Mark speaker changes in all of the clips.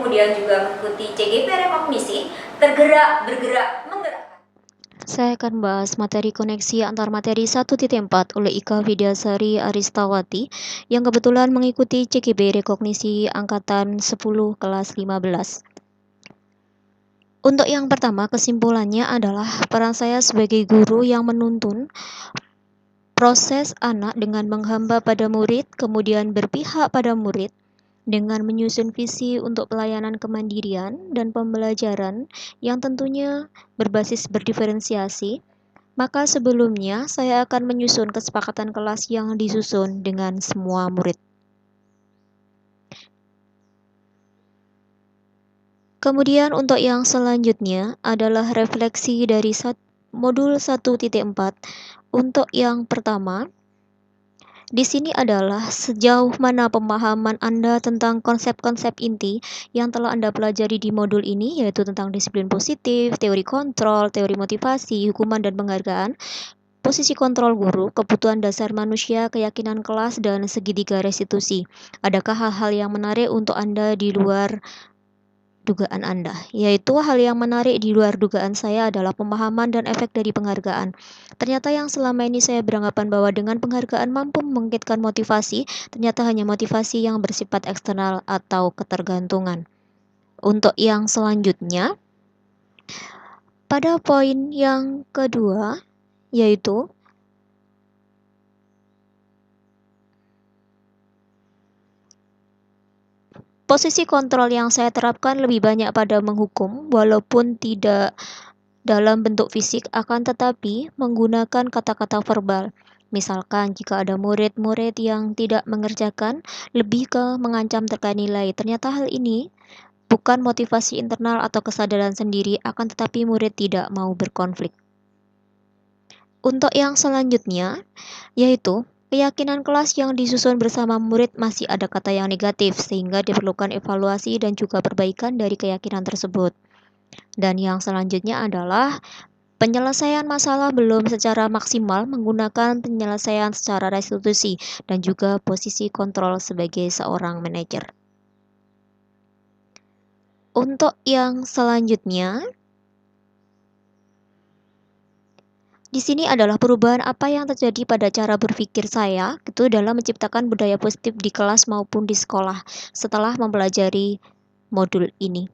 Speaker 1: kemudian juga mengikuti CGP rekognisi, bergerak, menggerakkan. Saya akan bahas materi koneksi antar materi 1.4 oleh Ika Widyasari Aristawati yang kebetulan mengikuti CGP rekognisi angkatan 10 kelas 15. Untuk yang pertama, kesimpulannya adalah peran saya sebagai guru yang menuntun proses anak dengan menghamba pada murid, kemudian berpihak pada murid, dengan menyusun visi untuk pelayanan kemandirian dan pembelajaran yang tentunya berbasis berdiferensiasi, maka sebelumnya saya akan menyusun kesepakatan kelas yang disusun dengan semua murid. Kemudian untuk yang selanjutnya adalah refleksi dari modul 1.4. Untuk yang pertama, di sini adalah sejauh mana pemahaman Anda tentang konsep-konsep inti yang telah Anda pelajari di modul ini, yaitu tentang disiplin positif, teori kontrol, teori motivasi, hukuman dan penghargaan, posisi kontrol guru, kebutuhan dasar manusia, keyakinan kelas, dan segitiga restitusi. Adakah hal-hal yang menarik untuk Anda di luar dugaan Anda? Yaitu hal yang menarik di luar dugaan saya adalah pemahaman dan efek dari penghargaan. Ternyata yang selama ini saya beranggapan bahwa dengan penghargaan mampu membangkitkan motivasi, ternyata hanya motivasi yang bersifat eksternal atau ketergantungan. Untuk yang selanjutnya, pada poin yang kedua, yaitu posisi kontrol yang saya terapkan lebih banyak pada menghukum, walaupun tidak dalam bentuk fisik, akan tetapi menggunakan kata-kata verbal. Misalkan jika ada murid-murid yang tidak mengerjakan, lebih ke mengancam terkait nilai. Ternyata hal ini bukan motivasi internal atau kesadaran sendiri, akan tetapi murid tidak mau berkonflik. Untuk yang selanjutnya, yaitu keyakinan kelas yang disusun bersama murid masih ada kata yang negatif, sehingga diperlukan evaluasi dan juga perbaikan dari keyakinan tersebut. Dan yang selanjutnya adalah penyelesaian masalah belum secara maksimal menggunakan penyelesaian secara restitusi dan juga posisi kontrol sebagai seorang manajer. Untuk yang selanjutnya, di sini adalah perubahan apa yang terjadi pada cara berpikir saya gitu dalam menciptakan budaya positif di kelas maupun di sekolah setelah mempelajari modul ini,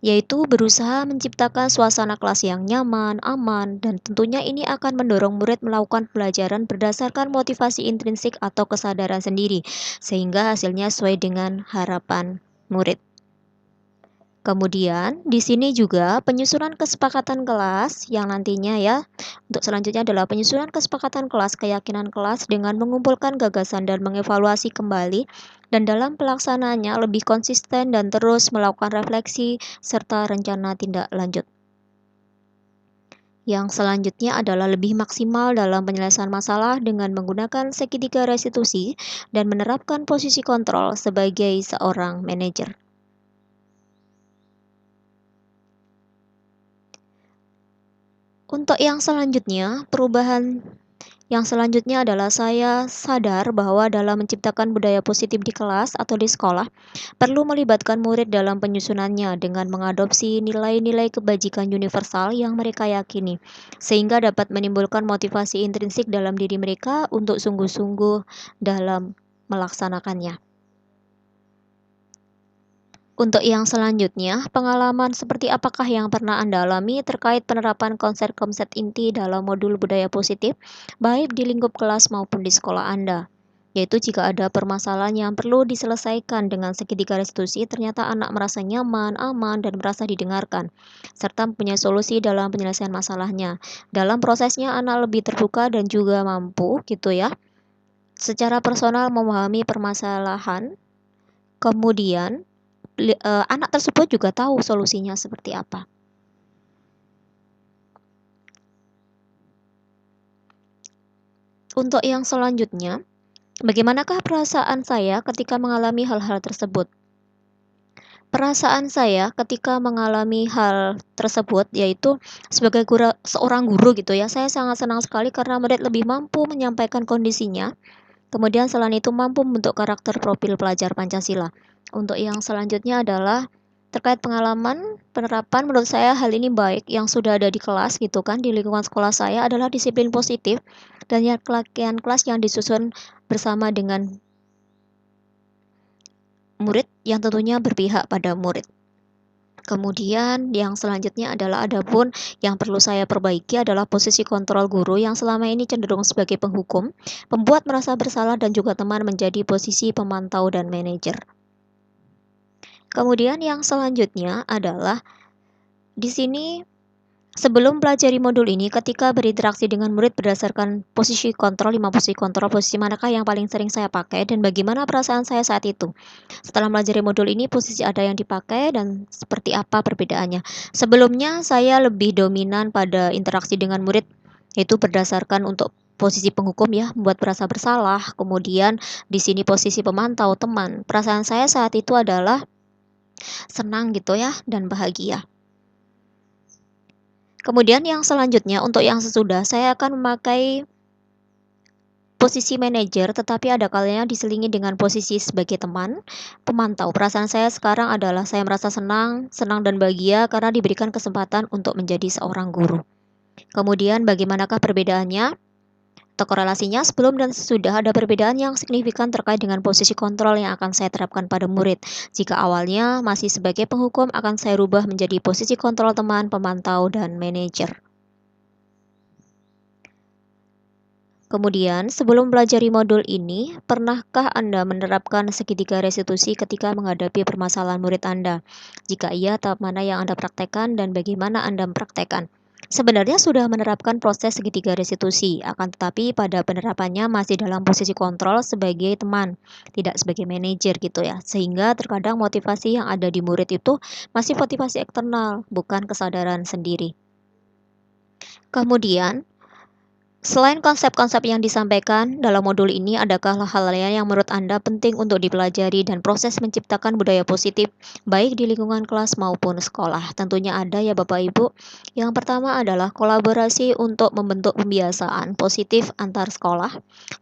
Speaker 1: yaitu berusaha menciptakan suasana kelas yang nyaman, aman, dan tentunya ini akan mendorong murid melakukan pelajaran berdasarkan motivasi intrinsik atau kesadaran sendiri sehingga hasilnya sesuai dengan harapan murid. Kemudian di sini juga penyusunan kesepakatan kelas yang nantinya ya untuk selanjutnya adalah penyusunan kesepakatan kelas, keyakinan kelas dengan mengumpulkan gagasan dan mengevaluasi kembali dan dalam pelaksanaannya lebih konsisten dan terus melakukan refleksi serta rencana tindak lanjut. Yang selanjutnya adalah lebih maksimal dalam penyelesaian masalah dengan menggunakan segitiga restitusi dan menerapkan posisi kontrol sebagai seorang manajer. Untuk yang selanjutnya, perubahan yang selanjutnya adalah saya sadar bahwa dalam menciptakan budaya positif di kelas atau di sekolah, perlu melibatkan murid dalam penyusunannya dengan mengadopsi nilai-nilai kebajikan universal yang mereka yakini, sehingga dapat menimbulkan motivasi intrinsik dalam diri mereka untuk sungguh-sungguh dalam melaksanakannya. Untuk yang selanjutnya, pengalaman seperti apakah yang pernah Anda alami terkait penerapan konsep-konsep inti dalam modul budaya positif, baik di lingkup kelas maupun di sekolah Anda? Yaitu jika ada permasalahan yang perlu diselesaikan dengan segitiga restitusi, ternyata anak merasa nyaman, aman, dan merasa didengarkan, serta mempunyai solusi dalam penyelesaian masalahnya. Dalam prosesnya, anak lebih terbuka dan juga mampu, gitu ya, secara personal memahami permasalahan, kemudian anak tersebut juga tahu solusinya seperti apa. Untuk yang selanjutnya, bagaimanakah perasaan saya ketika mengalami hal-hal tersebut? Perasaan saya ketika mengalami hal tersebut yaitu sebagai seorang guru gitu ya, saya sangat senang sekali karena murid lebih mampu menyampaikan kondisinya. Kemudian selain itu mampu membentuk karakter profil pelajar Pancasila. Untuk yang selanjutnya adalah Terkait pengalaman penerapan, menurut saya hal ini baik yang sudah ada di kelas gitu kan, di lingkungan sekolah saya adalah disiplin positif dan ya latihan kelas yang disusun bersama dengan murid yang tentunya berpihak pada murid. Kemudian yang selanjutnya adalah adapun yang perlu saya perbaiki adalah posisi kontrol guru yang selama ini cenderung sebagai penghukum, membuat merasa bersalah dan juga teman menjadi posisi pemantau dan manajer. Kemudian yang selanjutnya adalah di sini sebelum pelajari modul ini, ketika berinteraksi dengan murid berdasarkan posisi kontrol, 5 posisi kontrol, posisi manakah yang paling sering saya pakai dan bagaimana perasaan saya saat itu. Setelah pelajari modul ini, posisi ada yang dipakai dan seperti apa perbedaannya. Sebelumnya saya lebih dominan pada interaksi dengan murid, yaitu berdasarkan untuk posisi penghukum ya, membuat merasa bersalah. Kemudian di sini posisi pemantau teman. Perasaan saya saat itu adalah senang gitu ya dan bahagia. Kemudian yang selanjutnya untuk yang sesudah saya akan memakai posisi manajer tetapi ada kalanya diselingi dengan posisi sebagai teman, pemantau. Perasaan saya sekarang adalah saya merasa senang dan bahagia karena diberikan kesempatan untuk menjadi seorang guru. Kemudian bagaimanakah perbedaannya? Atau korelasinya sebelum dan sesudah ada perbedaan yang signifikan terkait dengan posisi kontrol yang akan saya terapkan pada murid. Jika awalnya masih sebagai penghukum akan saya rubah menjadi posisi kontrol teman, pemantau, dan manajer. Kemudian, sebelum pelajari modul ini, pernahkah Anda menerapkan segitiga restitusi ketika menghadapi permasalahan murid Anda? Jika iya, tahap mana yang Anda praktekkan dan bagaimana Anda mempraktekkan? Sebenarnya sudah menerapkan proses segitiga restitusi, akan tetapi pada penerapannya masih dalam posisi kontrol sebagai teman, tidak sebagai manajer gitu ya. Sehingga terkadang motivasi yang ada di murid itu masih motivasi eksternal, bukan kesadaran sendiri. Kemudian, selain konsep-konsep yang disampaikan dalam modul ini, adakah hal lain yang menurut Anda penting untuk dipelajari dan proses menciptakan budaya positif, baik di lingkungan kelas maupun sekolah? Tentunya ada ya Bapak Ibu. Yang pertama adalah kolaborasi untuk membentuk pembiasaan positif antar sekolah,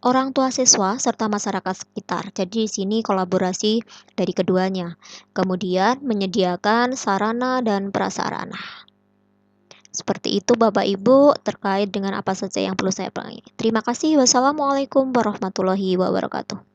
Speaker 1: orang tua siswa, serta masyarakat sekitar. Jadi di sini kolaborasi dari keduanya. Kemudian menyediakan sarana dan prasarana. Seperti itu Bapak Ibu terkait dengan apa saja yang perlu saya pahami. Terima kasih. Wassalamualaikum warahmatullahi wabarakatuh.